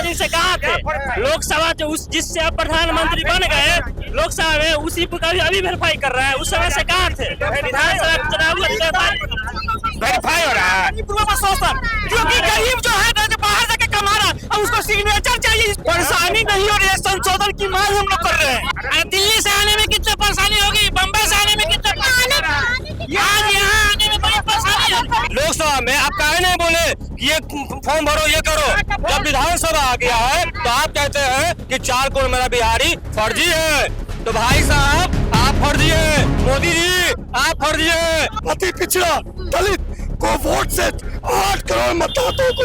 दिन से कहा थे लोकसभा जो उस जिससे आप प्रधानमंत्री बन गए लोकसभा में उसी को अभी वेरीफाई कर रहा है। उस समय से कहा थे विधानसभा चुनाव वेरीफाई हो रहा है क्योंकि गरीब जो है ना जो बाहर जाके कमा रहा है उसको सिग्नेचर चाहिए। परेशानी नहीं हो रही है, संशोधन की मांग हम लोग कर रहे हैं। दिल्ली से आने में कितनी परेशानी होगी, बम्बई से आने में कितनी परेशानी, आज यहाँ आने में बड़ी परेशानी है। लोकसभा में आप काहे नहीं बोले कि ये फॉर्म भरो ये करो, जब विधानसभा आ गया है तो आप कहते हैं कि 4 करोड़ मेरा बिहारी फर्जी है। तो भाई साहब आप फर्जी है, मोदी जी आप फर्जी है। अति पिछड़ा दलित को वोट से 8 करोड़ मतदाताओं को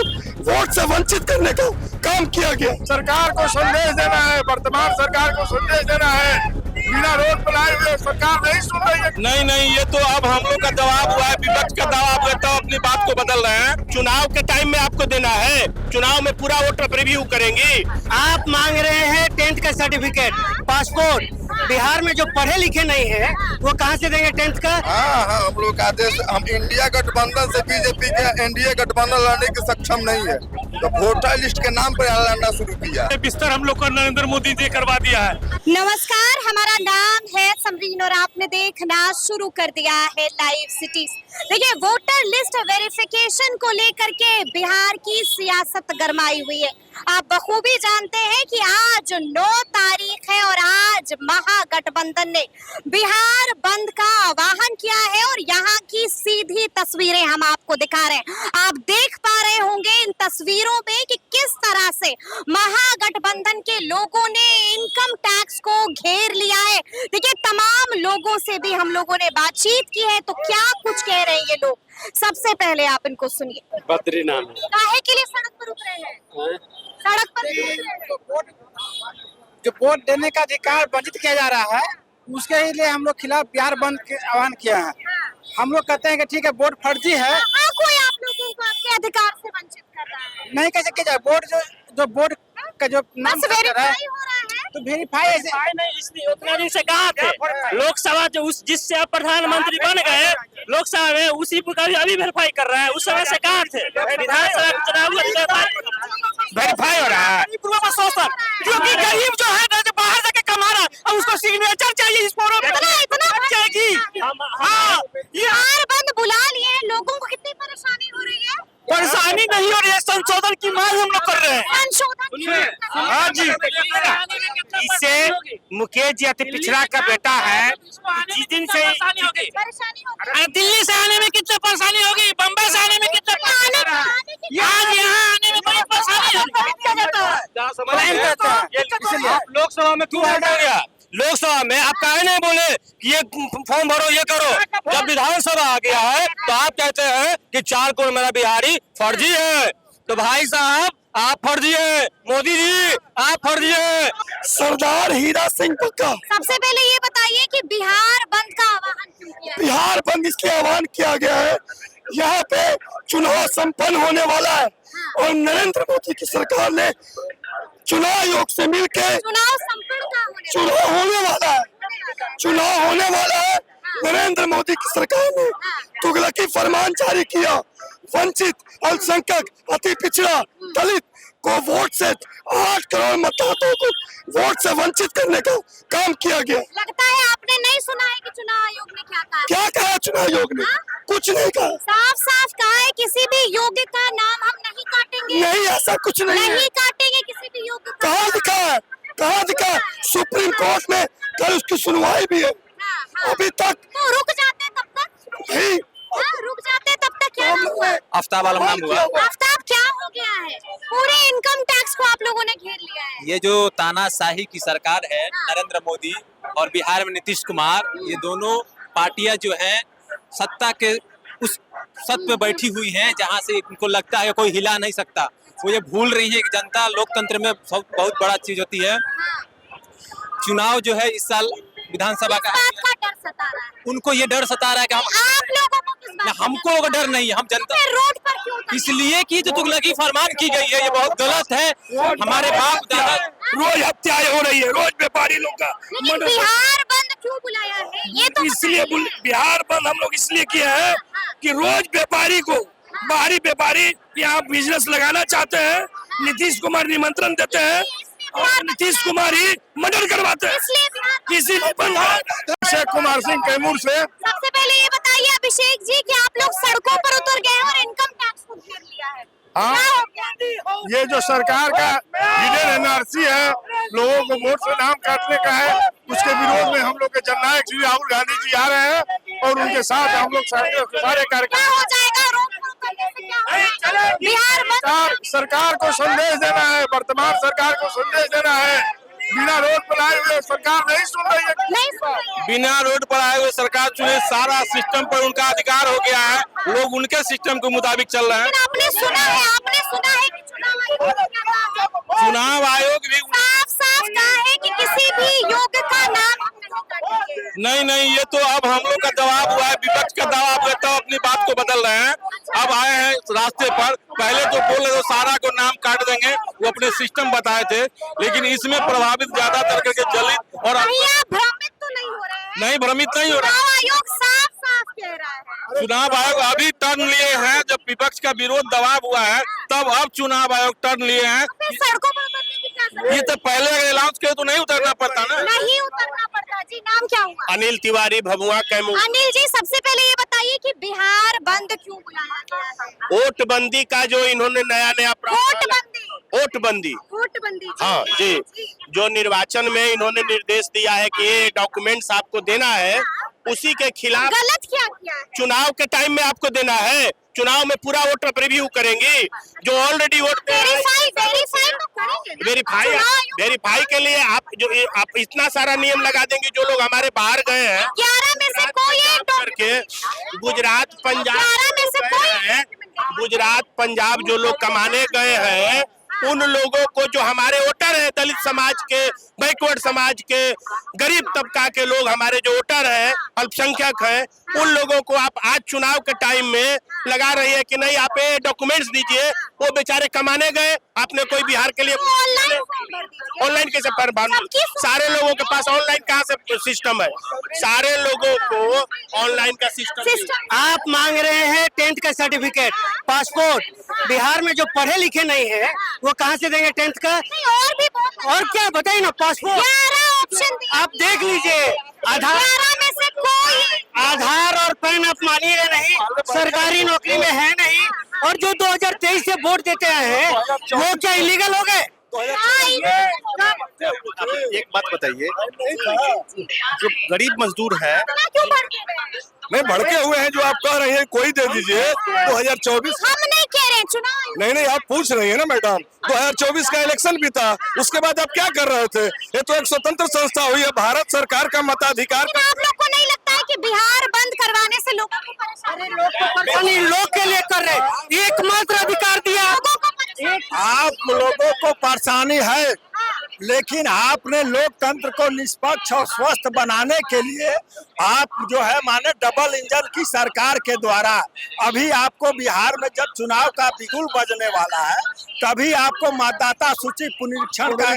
वोट से वंचित करने का काम किया गया। सरकार को संदेश देना है, वर्तमान सरकार को संदेश देना है, बिना रोड बनाए हुए सरकार नहीं सुन रही है। नहीं, ये तो अब हम लोग का जवाब हुआ है, विपक्ष का दबाव देता अपनी बात को बदल रहे हैं। चुनाव के टाइम में आपको देना है, चुनाव में पूरा वोटर रिव्यू करेंगे। आप मांग रहे हैं 10th का सर्टिफिकेट, पासपोर्ट। बिहार में जो पढ़े लिखे नहीं है वो कहाँ से देंगे 10th का? हाँ, हम लोग का देश, हम इंडिया गठबंधन से बीजेपी के एनडीए गठबंधन लड़ने के सक्षम नहीं है, तो वोटर लिस्ट के नाम पर लड़ना शुरू किया। बिस्तर हम लोग को नरेंद्र मोदी जी करवा दिया है। नमस्कार, हमारा नाम है समरीन और आपने देखना शुरू कर दिया है लाइव सिटीज। देखिए, वोटर लिस्ट वेरिफिकेशन को लेकर के बिहार की सियासत गरमाई हुई है। आप बखूबी जानते हैं कि आज 9 तारीख है और आज महागठबंधन ने बिहार बंद का आह्वान किया है और यहाँ की सीधी तस्वीरें हम आपको दिखा रहे हैं। आप देख पा रहे होंगे इन तस्वीरों में कि किस तरह से महागठबंधन के लोगों ने इनकम टैक्स को घेर लिया है। देखिए, तमाम लोगों से भी हम लोगों ने बातचीत की है, तो क्या कुछ कह रहे हैं ये लोग। सबसे पहले आप इनको सुनिए। बद्री नाम है। काहे के लिए सड़क पर उतरे हैं? सड़क पर जो वोट देने का अधिकार वंचित किया जा रहा है, उसके लिए हम लोग खिलाफ बिहार बंद के आह्वान किया है। हम लोग कहते हैं कि ठीक है, वोट फर्जी है। कोई आप लोगों को आपके अधिकार से वंचित कर रहा है? नहीं कह सकते, वोट जो वोट का जो नाम वेरीफाई हो रहा है, तो वेरीफाई ऐसे नहीं, इसलिए उतना दिन से कहा थे लोकसभा जो उस जिससे आप प्रधानमंत्री बन गए लोकसभा में उसी को अभी वेरीफाई कर रहा है। उस समय से कहा थे विधानसभा चुनाव वेरीफाई हो रहा है क्योंकि गरीब जो है ना जो बाहर जाके कमा रहा है उसको सिग्नेचर चाहिए इस फॉर्म में। बिहार बंद बुला लिए हैं, लोगों को कितनी परेशानी हो रही है? परेशानी नहीं हो रही है, संशोधन की मांग हम लोग कर रहे हैं। संशोधन? हाँ जी, इससे मुकेश जी अति पिछड़ा का बेटा है, जिस दिन से परेशानी हो दिल्ली से आने में कितनी परेशानी होगी, बम्बई से आने में कितनी परेशानी, आज यहाँ आने में बड़ी परेशानी है। लोकसभा में क्यों हटा गया? लोकसभा में आप काहे नहीं बोले कि ये फॉर्म भरो ये करो, जब विधानसभा आ गया है तो आप कहते हैं कि 4 करोड़ मेरा बिहारी फर्जी है। तो भाई साहब आप फर्जी है, मोदी जी आप फर्जी है। सरदार हीरा सिंह पक्का। सबसे पहले ये बताइए कि बिहार बंद का आह्वान क्यों किया है? बिहार बंद इसलिए आह्वान किया गया है, यहाँ पे चुनाव संपन्न होने वाला है और नरेंद्र मोदी की सरकार ने चुनाव आयोग से मिलके चुनाव संपन्न का होने चुनाव होने वाला है, चुनाव होने वाला है। नरेंद्र मोदी की सरकार ने तुगलकी फरमान जारी किया, वंचित, अल्पसंख्यक, अति पिछड़ा दलित को वोट से 8 करोड़ मतदाताओं को वोट से वंचित करने का काम किया गया। लगता है आपने नहीं सुना है कि चुनाव आयोग ने क्या कहा? क्या कहा चुनाव आयोग ने? कुछ नहीं कहा। साफ साफ कहा है किसी भी योग्य का नाम हम नहीं काटेंगे। नहीं, ऐसा कुछ नहीं है। नहीं काटेंगे किसी भी योग्य का। कहाँ दिखा है? कहाँ दिखा? सुप्रीम कोर्ट में कल उसकी सुनवाई भी है। अभी तक तो रुक जाते तब तक नहीं, रुक जाते तब तक क्या हुआ? आफ्ताब आलम नाम हुआ। आफ्ताब, क्या हो गया है? पूरे इनकम टैक्स को आप लोगों ने घेर लिया है। ये जो तानाशाही की सरकार है, नरेंद्र मोदी और बिहार में नीतीश कुमार, ये दोनों पार्टियां जो हैं सत्ता के उस सत पे बैठी हुई हैं जहां से इनको लगता है कोई हिला नहीं सकता। वो ये भूल रही है कि जनता लोकतंत्र में बहुत बड़ा चीज होती है। चुनाव जो है इस साल विधानसभा का डर सता रहा है उनको, ये डर सता रहा है कि आप लोगों को किस बात का? हमको डर नहीं है, हम जनता रोड पर क्यों उतरे? इसलिए कि जो तुगलकी फरमान की गई है ये बहुत गलत है। हमारे बाप दादा रोज हत्याएं हो रही है, रोज व्यापारी लोग का लेकिन बिहार बंद क्यों बुलाया है ये तो इसलिए बिहार बंद हम लोग इसलिए किए हैं कि रोज व्यापारी को, बाहरी व्यापारी यहाँ बिजनेस लगाना चाहते हैं नीतीश कुमार निमंत्रण देते हैं और नीतीश कुमार ही मर्डर करवाते हैं। इसलिए बिहार इसीलिए बंद है। अभिषेक कुमार सिंह कैमूर से। सबसे पहले ये बताइए अभिषेक जी कि आप लोग सड़कों पर उतर गए हैं और इनकम टैक्स को घेर लिया है। हाँ। क्या हो गया? ये जो सरकार का हिडन एनआरसी है, लोगों को वोट से नाम काटने का है, उसके विरोध में हम लोग के जननायक श्री राहुल गांधी जी आ रहे हैं और उनके साथ हम लोग सारे क्या कार्यक्रम। हो जाएगा? रोड पर उतरने से क्या होगा? बिहार बंद। सरकार को संदेश देना है, वर्तमान सरकार को संदेश देना है, बिना रोड पर आए हुए सरकार नहीं सुन रही है। नहीं सुन रही है। बिना रोड पर आए हुए सरकार चुने, सारा सिस्टम पर उनका अधिकार हो गया है, लोग उनके सिस्टम के मुताबिक चल रहे हैं। लेकिन आपने सुना है कि चुनाव आयोग ने क्या कहा है? चुनाव आयोग भी साफ साफ कहा है कि किसी भी योग का नाम हम नहीं काटेंगे। नहीं, ये तो अब हम लोग का जवाब हुआ है, विपक्ष का दबाव है, तो अपनी बात को बदल रहे हैं। अब आए हैं रास्ते पर, पहले तो बोल रहे थे सारा को नाम काट देंगे, वो अपने सिस्टम बताए थे, लेकिन इसमें प्रभावित ज्यादातर करके दलित और कहीं आप भ्रमित तो नहीं हो रहे हैं? नहीं, भ्रमित नहीं हो रहा। चुनाव आयोग साफ साफ कह रहा है। चुनाव आयोग अभी टर्न लिए हैं, जब विपक्ष का विरोध दबाव हुआ है तब अब चुनाव आयोग टर्न लिए हैं। फिर सड़कों पर उतरने की क्या जरूरत ये तो पहले अगर अनाउंस किया तो नहीं उतरना पड़ता ना। है? नहीं उतरना पड़ता। जी नाम क्या हुआ? अनिल तिवारी, भभुआ कैमूर। अनिल जी सबसे पहले ये बताइए कि बिहार बंद क्यों बुलाया गया है? वोटबंदी का जो इन्होंने नया वोटबंदी। वोटबंदी वोटबंदी। हाँ जी, जो निर्वाचन में इन्होंने निर्देश दिया है कि ये डॉक्यूमेंट्स आपको देना है, उसी के खिलाफ गलत क्या किया है? चुनाव के टाइम में आपको देना है। चुनाव में पूरा वोटर रिव्यू करेंगे, जो ऑलरेडी वोट वेरीफाई तो करेंगे ना। वेरीफाई चुनाव आयोग वेरीफाई के लिए आप इतना सारा नियम लगा देंगे, जो लोग हमारे बाहर गए हैं 11 में से कोई एक करके गुजरात पंजाब 11 में से कोई हैं, गुजरात पंजाब जो लोग कमाने गए हैं, उन लोगों को, जो हमारे वोटर हैं, दलित समाज के, बैकवर्ड समाज के, गरीब तबका के लोग हमारे जो वोटर हैं, अल्पसंख्यक हैं, उन लोगों को आप आज चुनाव के टाइम में लगा रही है कि नहीं आप ये डॉक्यूमेंट्स दीजिए। वो बेचारे कमाने गए, आपने कोई बिहार के लिए ऑनलाइन कैसे सारे लोगों के पास ऑनलाइन कहाँ से सिस्टम है? सारे लोगों को ऑनलाइन का सिस्टम। आप मांग रहे हैं 10th का सर्टिफिकेट, पासपोर्ट। बिहार में जो पढ़े लिखे नहीं है वो कहाँ से देंगे 10th का? और भी बहुत और क्या बताइए ना, पासपोर्ट 11 ऑप्शन दिए। आप देख लीजिए। आधार 11 में से कोई आधार और पैन आप मानिएगा नहीं, सरकारी नौकरी में है नहीं। और जो 2023 से वोट देते हैं वो क्या इलीगल हो गए? एक बात बताइए, जो गरीब मजदूर है, क्यों भड़के हुए हैं? नहीं भड़के हुए हैं, जो आप कह रहे हैं कोई दे दीजिए। 2024 हम नहीं कह रहे हैं चुनाव। नहीं, आप पूछ रही है ना मैडम, 2024 का इलेक्शन भी था, उसके बाद आप क्या कर रहे थे? ये तो एक स्वतंत्र संस्था हुई है, भारत सरकार का मताधिकार। लेकिन आप लोग को नहीं लगता है कि बिहार बंद करवाने से लोगों को परेशानी? लोग के लिए कर रहे, एकमात्र अधिकार दिया। आप लोगों को परेशानी है, लेकिन आपने लोकतंत्र को निष्पक्ष और स्वस्थ बनाने के लिए आप जो है माने डबल इंजन की सरकार के द्वारा अभी आपको बिहार में जब चुनाव का बिगुल बजने वाला है, तभी आपको मतदाता सूची पुनरीक्षण का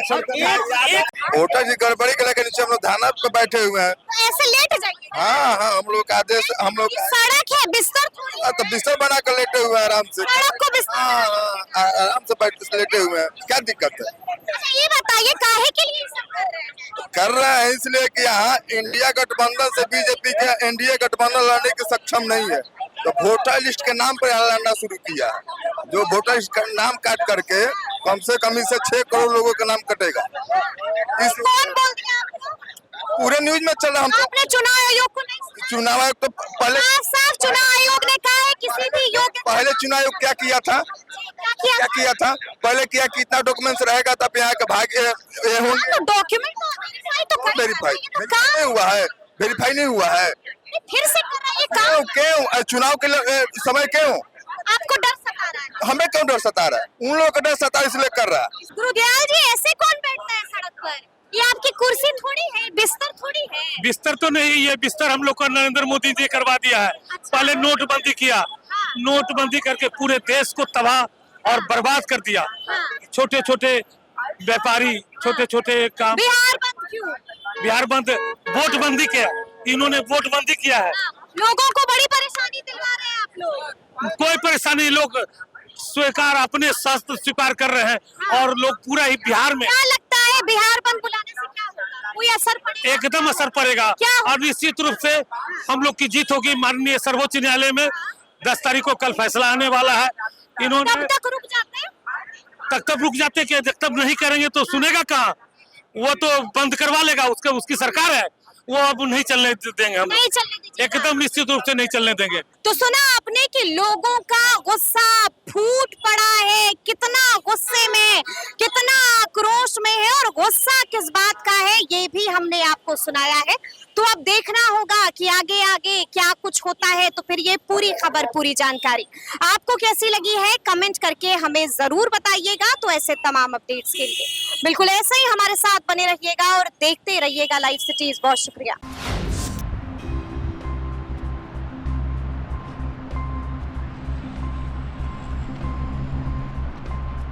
वोटर की गड़बड़ी के लेकर नीचे हम लोग धाना पे बैठे हुए हैं। तो ऐसे लेट जाइए। हाँ, हम लोग का आदेश, हम लोग सड़क है, बिस्तर थोड़ी है। तो बिस्तर बना कर लेटे हुए हैं आराम से। सड़क को बिस्तर। आराम से बैठ के लेटे हुए हैं, क्या दिक्कत है? अच्छा ये बताइए काहे के लिए ये सब कर रहे हैं? कर रहे हैं इसलिए कि यहाँ इंडिया गठबंधन से बीजेपी के एनडीए गठबंधन लड़ने के सक्षम नहीं है, तो वोटर लिस्ट के नाम पर लड़ना शुरू किया है। जो वोटर लिस्ट का नाम काट करके कम से कम इससे 6 करोड़ लोगों का नाम कटेगा। इस कौन बोल दिया आपको? पूरे न्यूज में चल रहा। हम आपने चुनाव आयोग को नहीं सुना? चुनाव आयोग तो पहले साफ चुनाव आयोग ने कहा है किसी भी योग्य पहले चुनाव आयोग क्या किया था? क्या किया था? पहले किया कि इतना डॉक्यूमेंट्स रहेगा तब यहाँ का भाग डॉक्यूमेंट वेरीफाई नहीं हुआ है, वेरीफाई नहीं हुआ है। फिर से कर रहा है ये काम। क्यों चुनाव के समय क्यों आपको डर सता रहा है? हमें क्यों डर सता रहा है? उन लोगों का डर सता इसलिए कर रहा है। गुरुदयाल जी ऐसे कौन बैठता है सड़क पर? ये आपकी कुर्सी थोड़ी है, बिस्तर थोड़ी है। बिस्तर तो नहीं, ये बिस्तर हम लोग को नरेंद्र मोदी जी करवा दिया है। पहले नोटबंदी किया, नोटबंदी करके पूरे देश को तबाह और बर्बाद कर दिया। छोटे छोटे व्यापारी, छोटे छोटे काम। बिहार बंद क्यों? बिहार बंद वोट बंदी किया, इन्होंने वोट बंदी किया है। लोगों को बड़ी परेशानी दिलवा रहे हैं आप लोग। कोई परेशानी, लोग स्वीकार अपने शस्त्र स्वीकार कर रहे हैं और लोग पूरा ही बिहार में क्या लगता है बिहार बंद बुलाने से क्या होगा, कोई असर पड़ेगा? एकदम असर पड़ेगा क्या? और निश्चित रूप से हम लोग की जीत होगी। माननीय सर्वोच्च न्यायालय में 10 तारीख को कल फैसला आने वाला है। इन्होंने कब तक रुक जाते हैं? तब रुक जाते कि जब तक नहीं करेंगे तो सुनेगा कहाँ, वो तो बंद करवा लेगा, उसकी सरकार है, वो अब नहीं चलने देंगे हम, नहीं चलने दीजिएगा। एकदम निश्चित रूप से नहीं चलने देंगे। तो सुना आपने कि लोगों का गुस्सा फूट पड़ा है, कितना गुस्से में, कितना आक्रोश में है और गुस्सा किस बात का है ये भी हमने आपको सुनाया है। तो अब देखना होगा कि आगे आगे क्या कुछ होता है, तो फिर ये पूरी खबर, पूरी जानकारी आपको कैसी लगी है कमेंट करके हमें जरूर बताइएगा। तो ऐसे तमाम अपडेट्स के लिए बिल्कुल ऐसे ही हमारे साथ बने रहिएगा और देखते रहिएगा लाइव सिटीज। बहुत शुक्रिया।